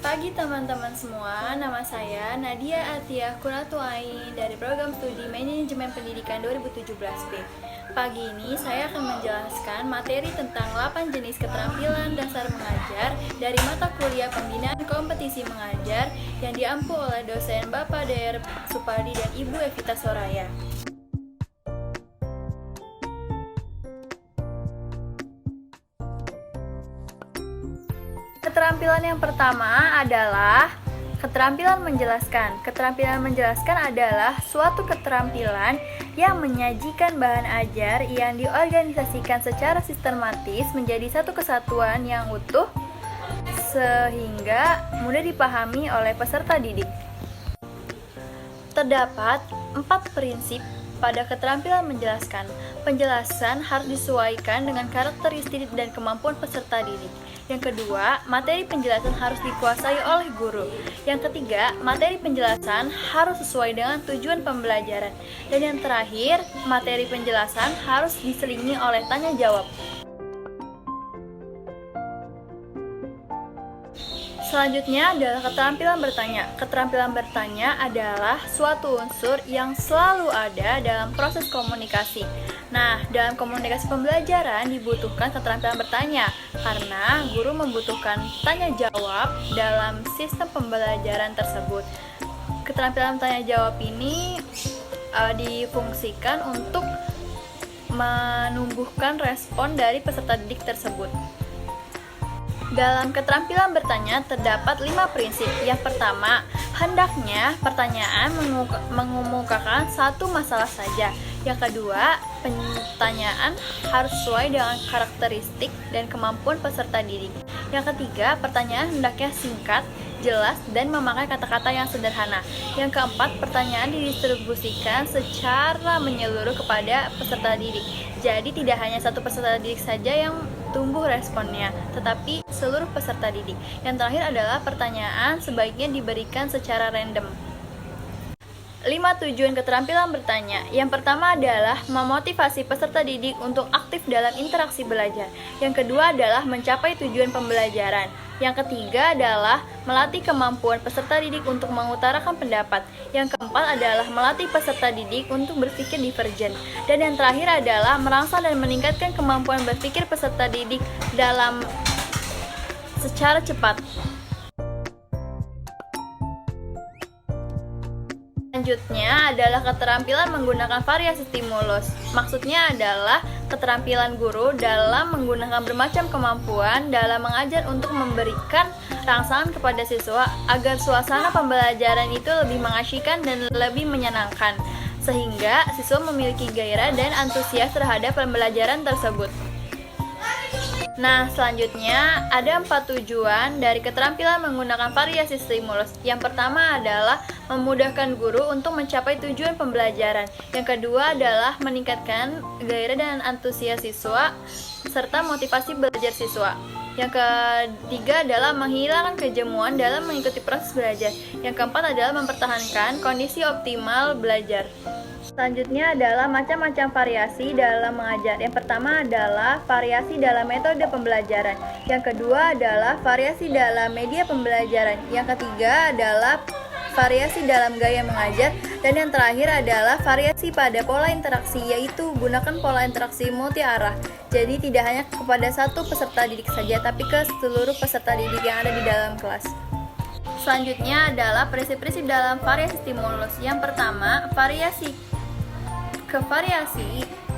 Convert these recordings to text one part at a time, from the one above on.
Pagi teman-teman semua, nama saya Nadia Atiah Kuratuain dari Program Studi Manajemen Pendidikan 2017B. Pagi ini saya akan menjelaskan materi tentang 8 jenis keterampilan dasar mengajar dari mata kuliah Pembinaan Kompetisi Mengajar yang diampu oleh dosen Bapak Dr. Supardi dan Ibu Evita Soraya. Keterampilan yang pertama adalah keterampilan menjelaskan. Keterampilan menjelaskan adalah suatu keterampilan yang menyajikan bahan ajar yang diorganisasikan secara sistematis menjadi satu kesatuan yang utuh sehingga mudah dipahami oleh peserta didik. Terdapat 4 prinsip pada keterampilan menjelaskan. Penjelasan harus disesuaikan dengan karakteristik dan kemampuan peserta didik. Yang kedua, materi penjelasan harus dikuasai oleh guru. Yang ketiga, materi penjelasan harus sesuai dengan tujuan pembelajaran. Dan yang terakhir, materi penjelasan harus diselingi oleh tanya jawab. Selanjutnya adalah keterampilan bertanya. Keterampilan bertanya adalah suatu unsur yang selalu ada dalam proses komunikasi. Nah, dalam komunikasi pembelajaran dibutuhkan keterampilan bertanya karena guru membutuhkan tanya jawab dalam sistem pembelajaran tersebut. Keterampilan tanya jawab ini difungsikan untuk menumbuhkan respon dari peserta didik tersebut. Dalam keterampilan bertanya terdapat 5 prinsip. Yang pertama, hendaknya pertanyaan mengemukakan satu masalah saja. Yang kedua, pertanyaan harus sesuai dengan karakteristik dan kemampuan peserta didik. Yang ketiga, pertanyaan hendaknya singkat, jelas, dan memakai kata-kata yang sederhana. Yang keempat, pertanyaan didistribusikan secara menyeluruh kepada peserta didik. Jadi tidak hanya satu peserta didik saja yang tumbuh responnya, tetapi seluruh peserta didik. Yang terakhir adalah pertanyaan sebaiknya diberikan secara random. 5 tujuan keterampilan bertanya. Yang pertama adalah memotivasi peserta didik untuk aktif dalam interaksi belajar. Yang kedua adalah mencapai tujuan pembelajaran. Yang ketiga adalah melatih kemampuan peserta didik untuk mengutarakan pendapat. Yang keempat adalah melatih peserta didik untuk berpikir divergen. Dan yang terakhir adalah merangsang dan meningkatkan kemampuan berpikir peserta didik dalam secara cepat. Selanjutnya adalah keterampilan menggunakan variasi stimulus. Maksudnya adalah keterampilan guru dalam menggunakan bermacam kemampuan dalam mengajar untuk memberikan rangsangan kepada siswa agar suasana pembelajaran itu lebih mengasyikkan dan lebih menyenangkan, sehingga siswa memiliki gairah dan antusias terhadap pembelajaran tersebut. Nah, selanjutnya ada 4 tujuan dari keterampilan menggunakan variasi stimulus. Yang pertama adalah memudahkan guru untuk mencapai tujuan pembelajaran. Yang kedua adalah meningkatkan gairah dan antusias siswa serta motivasi belajar siswa. Yang ketiga adalah menghilangkan kejenuhan dalam mengikuti proses belajar. Yang keempat adalah mempertahankan kondisi optimal belajar. Selanjutnya adalah macam-macam variasi dalam mengajar. Yang pertama adalah variasi dalam metode pembelajaran. Yang kedua adalah variasi dalam media pembelajaran. Yang ketiga adalah variasi dalam gaya mengajar. Dan yang terakhir adalah variasi pada pola interaksi, yaitu gunakan pola interaksi multi arah. Jadi tidak hanya kepada satu peserta didik saja, tapi ke seluruh peserta didik yang ada di dalam kelas. Selanjutnya adalah prinsip-prinsip dalam variasi stimulus. Yang pertama, variasi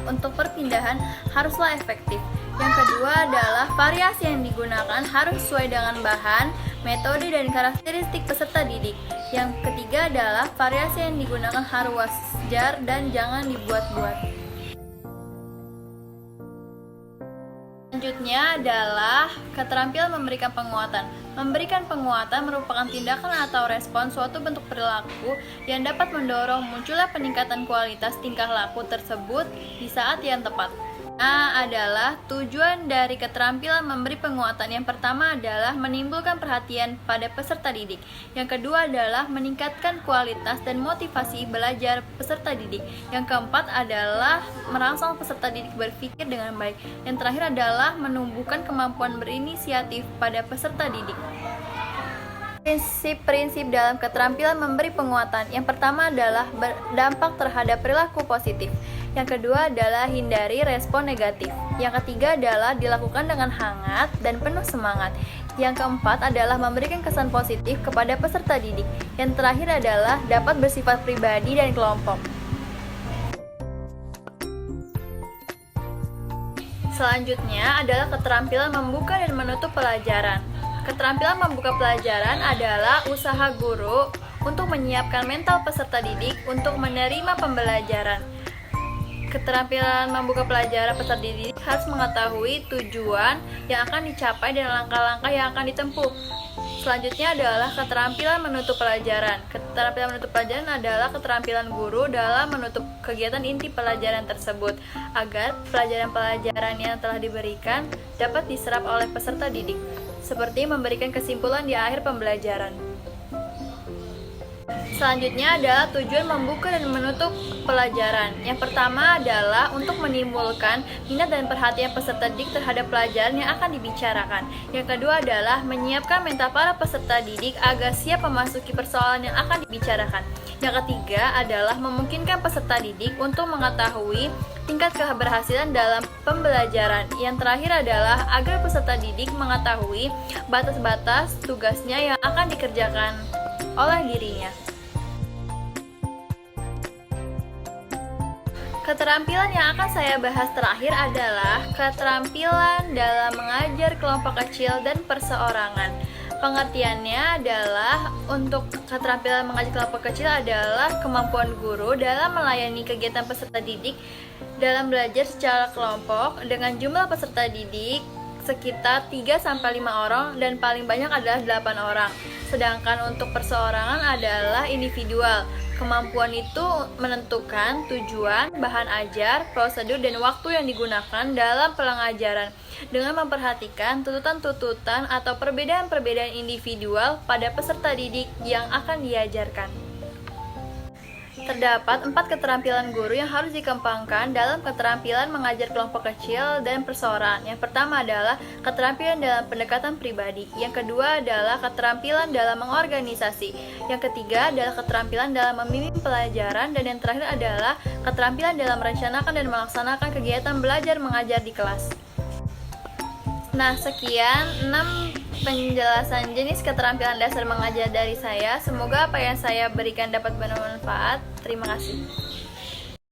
untuk perpindahan haruslah efektif. Yang kedua adalah variasi yang digunakan harus sesuai dengan bahan, metode, dan karakteristik peserta didik. Yang ketiga adalah variasi yang digunakan harus wajar dan jangan dibuat-buat. Selanjutnya adalah keterampilan memberikan penguatan. Memberikan penguatan merupakan tindakan atau respon suatu bentuk perilaku yang dapat mendorong munculnya peningkatan kualitas tingkah laku tersebut di saat yang tepat. Adalah tujuan dari keterampilan memberi penguatan. Yang pertama adalah menimbulkan perhatian pada peserta didik. Yang kedua adalah meningkatkan kualitas dan motivasi belajar peserta didik. Yang keempat adalah merangsang peserta didik berpikir dengan baik. Yang terakhir adalah menumbuhkan kemampuan berinisiatif pada peserta didik. Prinsip-prinsip dalam keterampilan memberi penguatan. Yang pertama adalah berdampak terhadap perilaku positif. Yang kedua adalah hindari respon negatif. Yang ketiga adalah dilakukan dengan hangat dan penuh semangat. Yang keempat adalah memberikan kesan positif kepada peserta didik. Yang terakhir adalah dapat bersifat pribadi dan kelompok. Selanjutnya adalah keterampilan membuka dan menutup pelajaran. Keterampilan membuka pelajaran adalah usaha guru untuk menyiapkan mental peserta didik untuk menerima pembelajaran. Keterampilan membuka pelajaran peserta didik harus mengetahui tujuan yang akan dicapai dan langkah-langkah yang akan ditempuh. Selanjutnya adalah keterampilan menutup pelajaran. Keterampilan menutup pelajaran adalah keterampilan guru dalam menutup kegiatan inti pelajaran tersebut agar pelajaran-pelajaran yang telah diberikan dapat diserap oleh peserta didik, seperti memberikan kesimpulan di akhir pembelajaran. Selanjutnya adalah tujuan membuka dan menutup pelajaran. Yang pertama adalah untuk menimbulkan minat dan perhatian peserta didik terhadap pelajaran yang akan dibicarakan. Yang kedua adalah menyiapkan mental para peserta didik agar siap memasuki persoalan yang akan dibicarakan. Yang ketiga adalah memungkinkan peserta didik untuk mengetahui tingkat keberhasilan dalam pembelajaran. Yang terakhir adalah agar peserta didik mengetahui batas-batas tugasnya yang akan dikerjakan oleh dirinya. Keterampilan yang akan saya bahas terakhir adalah keterampilan dalam mengajar kelompok kecil dan perseorangan. Pengertiannya adalah untuk keterampilan mengajar kelompok kecil adalah kemampuan guru dalam melayani kegiatan peserta didik dalam belajar secara kelompok dengan jumlah peserta didik sekitar 3-5 orang dan paling banyak adalah 8 orang. Sedangkan untuk perseorangan adalah individual. Kemampuan itu menentukan tujuan, bahan ajar, prosedur, dan waktu yang digunakan dalam pengajaran dengan memperhatikan tuntutan-tuntutan atau perbedaan-perbedaan individual pada peserta didik yang akan diajarkan. Terdapat 4 keterampilan guru yang harus dikembangkan dalam keterampilan mengajar kelompok kecil dan perseorangan. Yang pertama adalah keterampilan dalam pendekatan pribadi. Yang kedua adalah keterampilan dalam mengorganisasi. Yang ketiga adalah keterampilan dalam membimbing pelajaran. Dan yang terakhir adalah keterampilan dalam merencanakan dan melaksanakan kegiatan belajar mengajar di kelas. Nah, sekian 6 penjelasan jenis keterampilan dasar mengajar dari saya. Semoga apa yang saya berikan dapat bermanfaat. Terima kasih.